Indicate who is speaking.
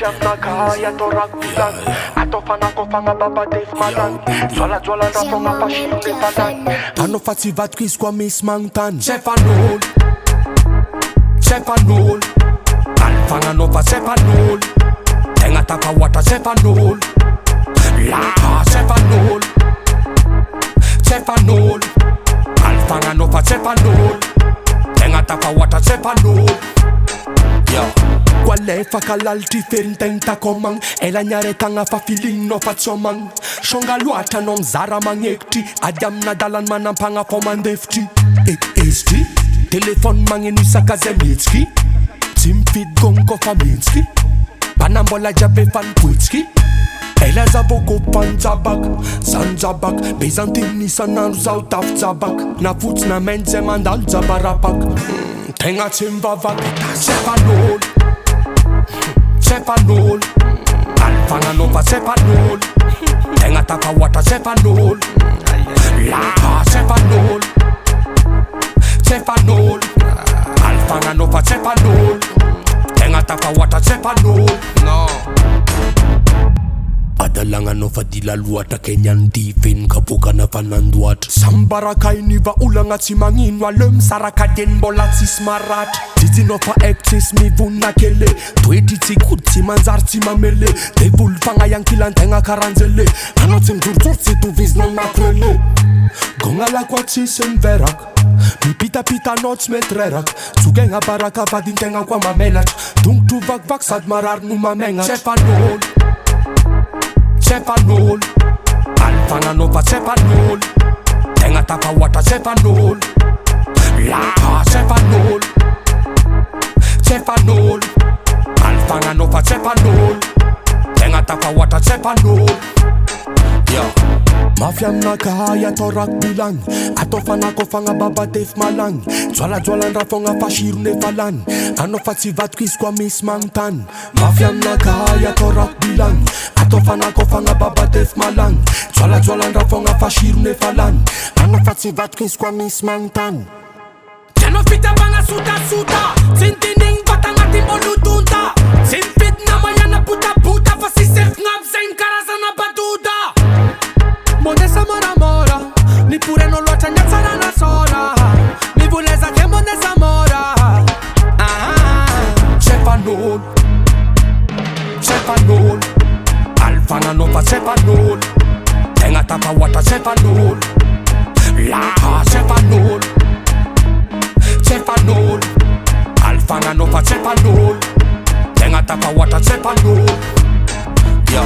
Speaker 1: Mafia mnakaya torak bilang atofana kofanga baba def malang Zola rafonga pashiru ne palang Ano fativat kis kwa miss mangtan Hefan'olo Alfanga nova hefan'olo Tenga tapa wata hefan'olo La hefan'olo Alfanga nova hefan'olo Tenga tapa wata hefan'olo Yo Kwale fakalalti ferintenta komang Ela nyare tanga fa feeling no fa tsomang Shonga luata nom zara mangekti Adam nadalan manampanga pomandefti SD Telefon mangenu sakazemitski Timfit gonko faminski Panambola jabe fan kwitski Ela zaboko panzabak Zanzabak Bezantini sanan zout af zabak Na voet na mensen mandal zabarapak Tenga timbavak Hefan'olo Alfanga nova hefan'olo Tenga tapa wata hefan'olo La hefan'olo Alfanga nova hefan'olo Tenga tapa wata hefan'olo No Adalanga no fadila luata kenyan difin kapuka na fananduat Sambara kainiva ulanga timanginwa lem sarakaden bolati smarat Titi no fa ektis mi vuna kele Tweti tikuti manzar timamele Devul fanga yang kilan tenga karanzele Anotim durturti tu viz non makrele Gonga la kwa tisem verak Mi pita nots metrerak Tugenga baraka vadin tenga kwa mamelat Dunk tu vak sad marar nu mamengat Hefan'olo Alfanga nova hefan'olo Tenga tapa wata hefan'olo La hefan'olo Alfanga nova hefan'olo Tenga tapa wata hefan'olo Yo Mafia mnakaya torak bilang Atofana kofanga baba def malang Zola rafonga pashiru ne falan Ano fativat kis kwa miss mangtan Mafia mnakaya torak bilang Atofana kofanga baba def malang Zola rafonga pashiru ne falan Ano fativat kis kwa miss mangtan Jano fita banga suta Sintining batanga timbolu tunta Simpit na mayana puta Fasisef ngab zain karazana baduda Monesa mora Ni pure non lo c'agnazara na sola Mi vuleza che monesa mora Hefan'olo Alfanga nova hefan'olo Tenga tapa wata hefan'olo La hefan'olo Alfanga nova hefan'olo Tenga tapa wata hefan'olo Yo